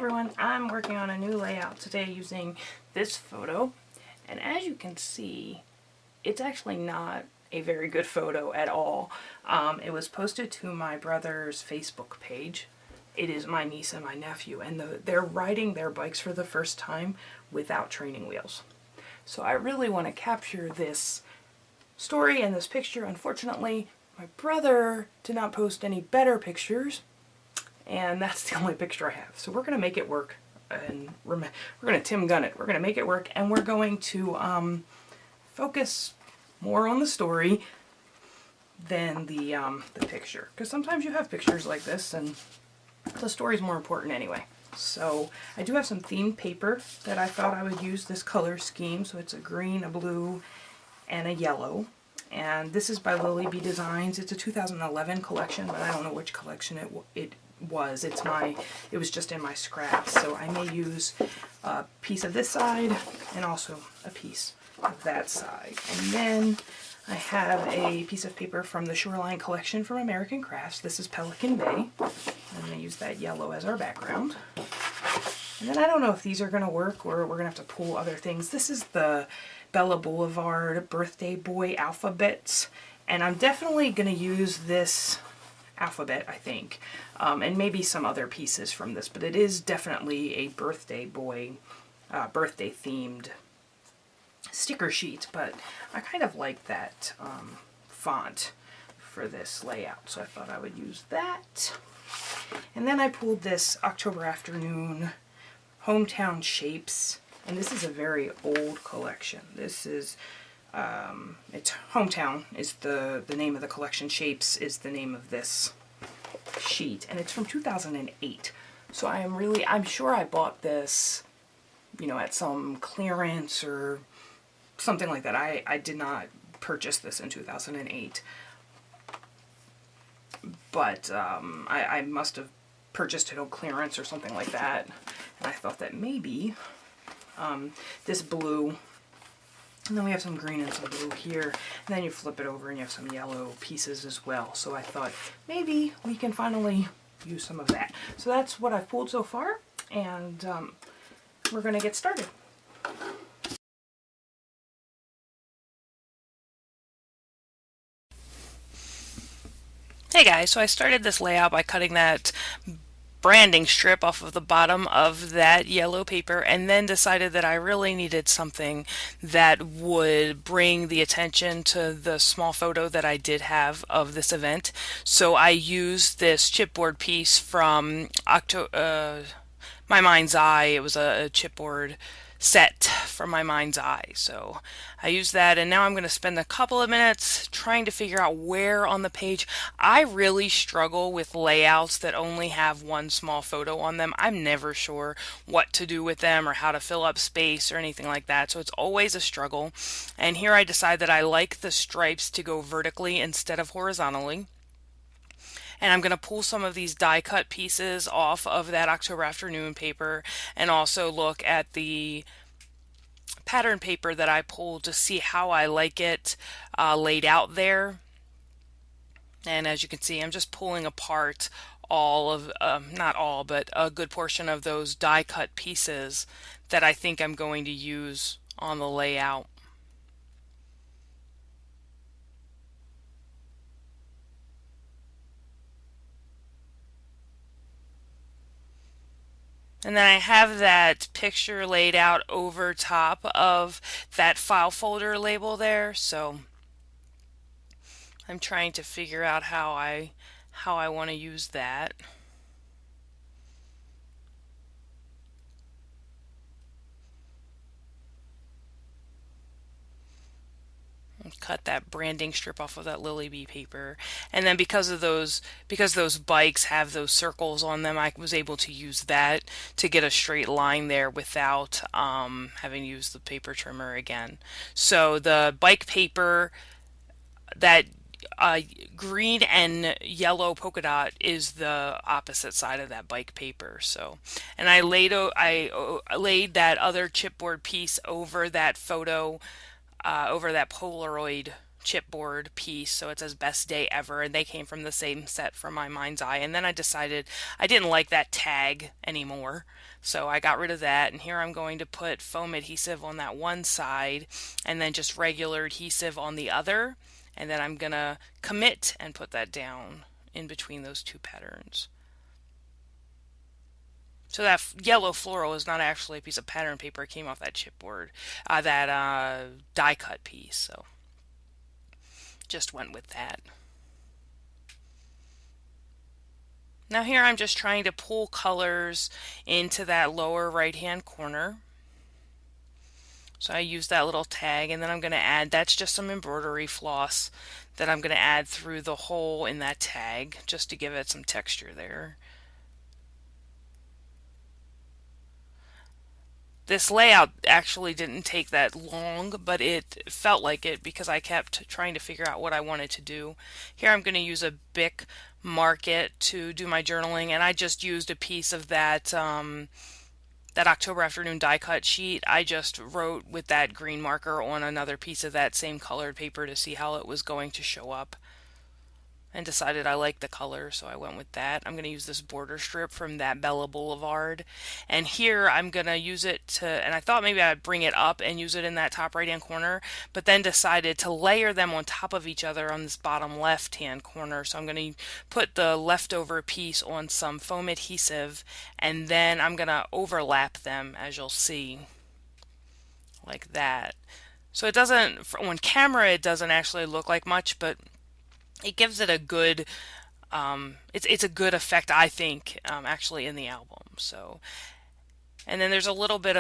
everyone, I'm working on a new layout today using this photo, and as you can see, it's actually not a very good photo at all. It was posted to my brother's Facebook page. It is my niece and my nephew, and they're riding their bikes for the first time without training wheels. So I really want to capture this story and this picture. Unfortunately, my brother did not post any better pictures, and that's the only picture I have. So we're going to make it work, and we're going to Tim Gunn it. We're going to make it work, and we're going to focus more on the story than the picture. Because sometimes you have pictures like this, and the story's more important anyway. So I do have some themed paper that I thought I would use this color scheme. So it's a green, a blue, and a yellow. And this is by Lily B Designs. It's a 2011 collection, but I don't know which collection it was. It was just in my scraps. So I may use a piece of this side and also a piece of that side. And then I have a piece of paper from the Shoreline collection from American Crafts. This is Pelican Bay. I'm going to use that yellow as our background. And then I don't know if these are going to work or we're going to have to pull other things. This is the Bella Boulevard Birthday Boy alphabets. And I'm definitely going to use this alphabet, I think. And maybe some other pieces from this. But it is definitely a birthday boy, birthday themed sticker sheet. But I kind of like that font for this layout. So I thought I would use that. And then I pulled this October Afternoon Hometown Shapes, and this is a very old collection. This is, it's Hometown is the name of the collection. Shapes is the name of this sheet, and it's from 2008. So I'm sure I bought this, you know, at some clearance or something like that. I did not purchase this in 2008. But I must have purchased it on clearance or something like that. And I thought that maybe this blue, and then we have some green and some blue here, and then you flip it over and you have some yellow pieces as well. So I thought maybe we can finally use some of that. So that's what I've pulled so far, and we're going to get started. Hey guys, so I started this layout by cutting that branding strip off of the bottom of that yellow paper, and then decided that I really needed something that would bring the attention to the small photo that I did have of this event. So I used this chipboard piece from My Mind's Eye. It was a chipboard set from My Mind's Eye. So I used that, and now I'm going to spend a couple of minutes trying to figure out where on the page. I really struggle with layouts that only have one small photo on them. I'm never sure what to do with them or how to fill up space or anything like that, so it's always a struggle. And here I decide that I like the stripes to go vertically instead of horizontally. And I'm going to pull some of these die cut pieces off of that October Afternoon paper, and also look at the pattern paper that I pulled to see how I like it laid out there. And as you can see, I'm just pulling apart all of, not all, but a good portion of those die cut pieces that I think I'm going to use on the layout. And then I have that picture laid out over top of that file folder label there, so I'm trying to figure out how I want to use that. Cut that branding strip off of that Lily B paper, and then because those bikes have those circles on them, I was able to use that to get a straight line there without having to use the paper trimmer again. So the bike paper, that green and yellow polka dot, is the opposite side of that bike paper. So, and I laid that other chipboard piece over that photo, over that Polaroid chipboard piece, so it says best day ever, and they came from the same set from my mind's eye. And then I decided I didn't like that tag anymore, so I got rid of that. And here I'm going to put foam adhesive on that one side and then just regular adhesive on the other, and then I'm gonna commit and put that down in between those two patterns. So that yellow floral is not actually a piece of pattern paper. It came off that chipboard, that die cut piece. So just went with that. Now here I'm just trying to pull colors into that lower right hand corner. So I use that little tag, and then I'm going to add, that's just some embroidery floss that I'm going to add through the hole in that tag just to give it some texture there. This layout actually didn't take that long, but it felt like it because I kept trying to figure out what I wanted to do. Here I'm going to use a Bic Market to do my journaling, and I just used a piece of that that October afternoon die cut sheet. I just wrote with that green marker on another piece of that same colored paper to see how it was going to show up, and decided I liked the color, so I went with that. I'm going to use this border strip from that Bella Boulevard, and here I'm going to use it to, and I thought maybe I'd bring it up and use it in that top right hand corner, but then decided to layer them on top of each other on this bottom left hand corner. So I'm going to put the leftover piece on some foam adhesive, and then I'm going to overlap them, as you'll see, like that. So it doesn't, on camera it doesn't actually look like much, but it gives it a good it's a good effect, I think, actually in the album. So, and then there's a little bit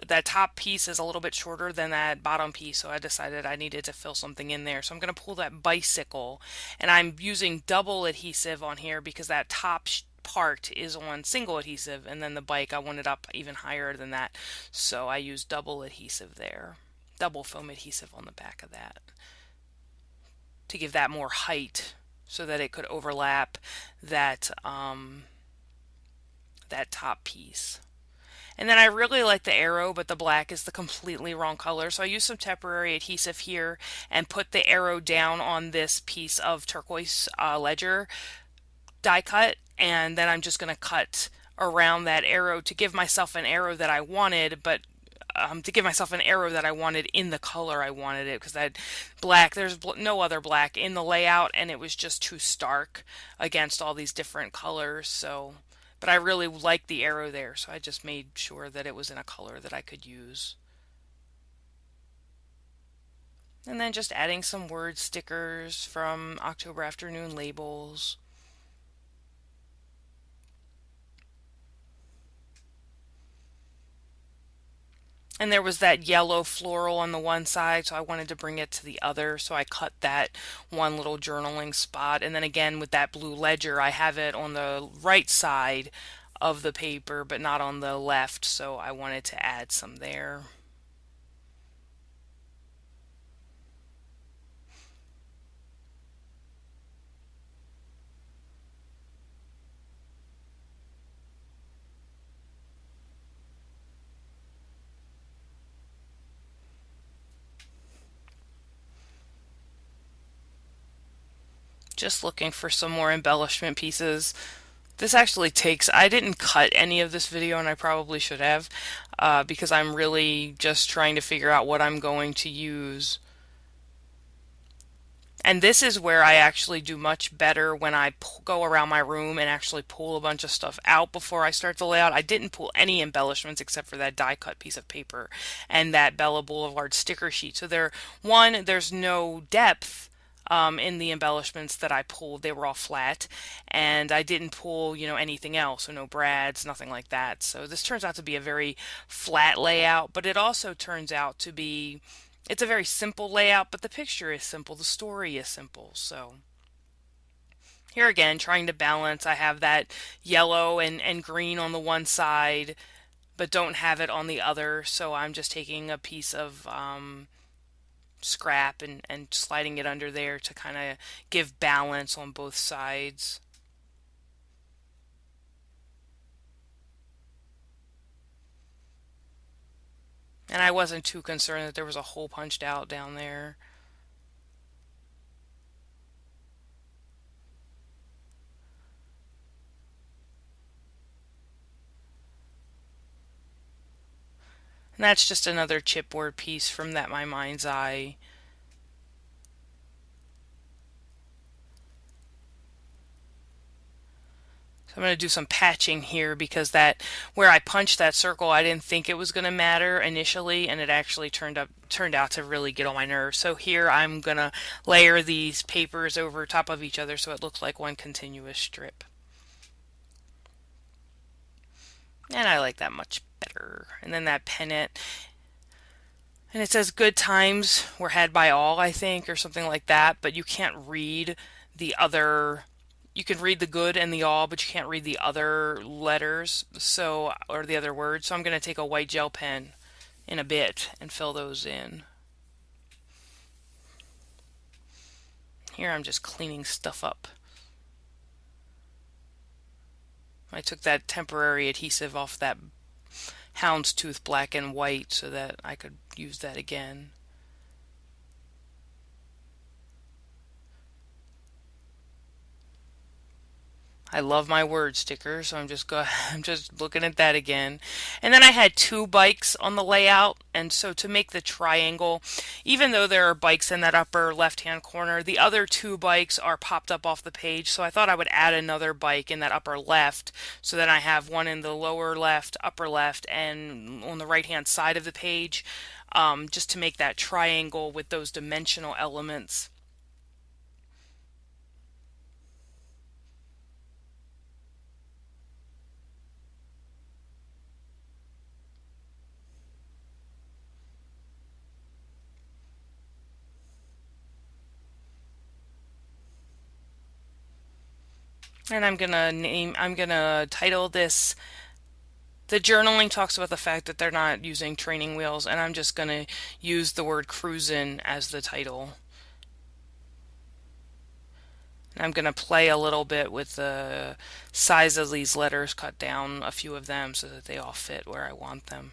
that top piece is a little bit shorter than that bottom piece, so I decided I needed to fill something in there. So I'm going to pull that bicycle, and I'm using double adhesive on here because that top part is on single adhesive, and then the bike I wanted up even higher than that, so I used double adhesive there, double foam adhesive on the back of that, to give that more height so that it could overlap that that top piece. And then I really like the arrow, but the black is the completely wrong color. So I used some temporary adhesive here and put the arrow down on this piece of turquoise ledger die cut. And then I'm just going to cut around that arrow to give myself an arrow that I wanted, but to give myself an arrow that I wanted in the color I wanted it, because that black, there's no other black in the layout, and it was just too stark against all these different colors. So, but I really liked the arrow there, so I just made sure that it was in a color that I could use. And then just adding some word stickers from October Afternoon labels. And there was that yellow floral on the one side, so I wanted to bring it to the other, so I cut that one little journaling spot. And then again with that blue ledger, I have it on the right side of the paper, but not on the left, so I wanted to add some there. Just looking for some more embellishment pieces. This actually takes, I didn't cut any of this video, and I probably should have, because I'm really just trying to figure out what I'm going to use. And this is where I actually do much better when I go around my room and actually pull a bunch of stuff out before I start the layout. I didn't pull any embellishments except for that die cut piece of paper and that Bella Boulevard sticker sheet. So there's no depth in the embellishments that I pulled. They were all flat, and I didn't pull, anything else, so no brads, nothing like that. So this turns out to be a very flat layout, but it also turns out to be, it's a very simple layout, but the picture is simple, the story is simple. So here again, trying to balance, I have that yellow and green on the one side, but don't have it on the other, so I'm just taking a piece of scrap and sliding it under there to kind of give balance on both sides. And I wasn't too concerned that there was a hole punched out down there. And that's just another chipboard piece from that My Mind's Eye. So I'm going to do some patching here because that where I punched that circle, I didn't think it was going to matter initially, and it actually turned out to really get on my nerves. So here I'm going to layer these papers over top of each other so it looks like one continuous strip. And I like that much better. And then that pennant, and it says good times were had by all, I think, or something like that, but you can't read the other. You can read the good and the all, but you can't read the other letters, so, or the other words. So I'm going to take a white gel pen in a bit and fill those in. Here I'm just cleaning stuff up. I took that temporary adhesive off that houndstooth black and white so that I could use that again. I love my word sticker, so I'm just looking at that again. And then I had two bikes on the layout, and so to make the triangle, even though there are bikes in that upper left-hand corner, the other two bikes are popped up off the page, so I thought I would add another bike in that upper left, so then I have one in the lower left, upper left, and on the right-hand side of the page, just to make that triangle with those dimensional elements. And I'm gonna title this, the journaling talks about the fact that they're not using training wheels, and I'm just gonna use the word Cruisin as the title. And I'm gonna play a little bit with the size of these letters, cut down a few of them so that they all fit where I want them.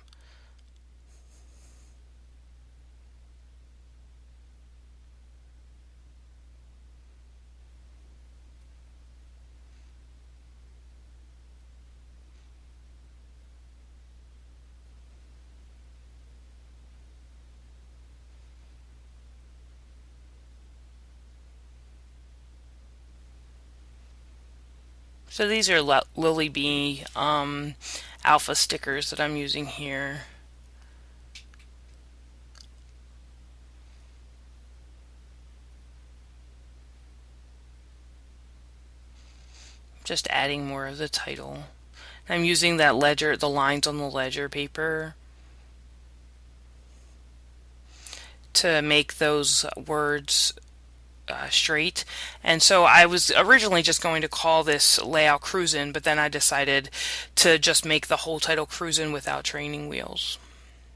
So these are Lily Bee alpha stickers that I'm using here. Just adding more of the title. I'm using that ledger, the lines on the ledger paper, to make those words straight. And so I was originally just going to call this layout Cruisin, but then I decided to just make the whole title Cruisin without training wheels.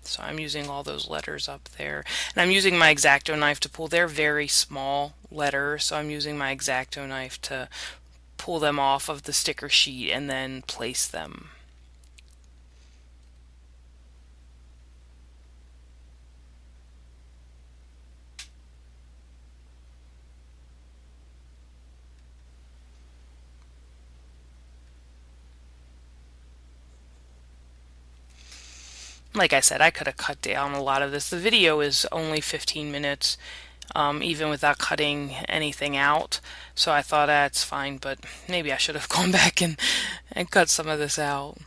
So I'm using all those letters up there. And I'm using my X-Acto knife to pull. They're very small letters, so I'm using my X-Acto knife to pull them off of the sticker sheet and then place them. Like I said, I could have cut down a lot of this. The video is only 15 minutes, even without cutting anything out. So I thought that's fine, but maybe I should have gone back and cut some of this out.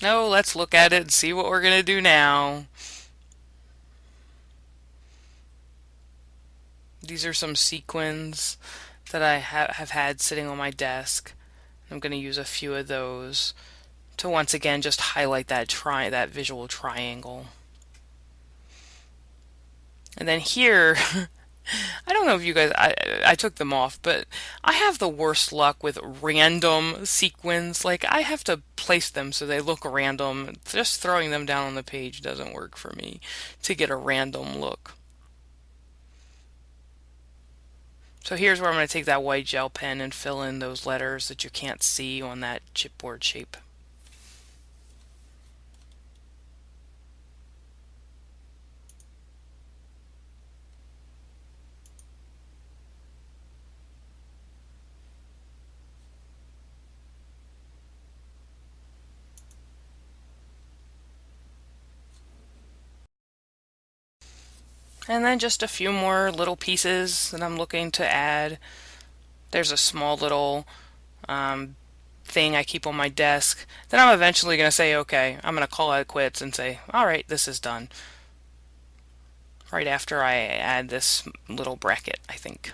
No, let's look at it and see what we're gonna do now. These are some sequins that I have had sitting on my desk. I'm gonna use a few of those to once again just highlight that visual triangle. And then here, I don't know if you guys, I took them off, but I have the worst luck with random sequins. Like, I have to place them so they look random. Just throwing them down on the page doesn't work for me to get a random look. So here's where I'm going to take that white gel pen and fill in those letters that you can't see on that chipboard shape. And then just a few more little pieces that I'm looking to add. There's a small little thing I keep on my desk that I'm eventually going to say, okay, I'm going to call it quits and say, all right, this is done. Right after I add this little bracket, I think.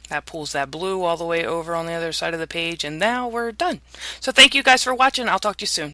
That pulls that blue all the way over on the other side of the page, and now we're done. So thank you guys for watching. I'll talk to you soon.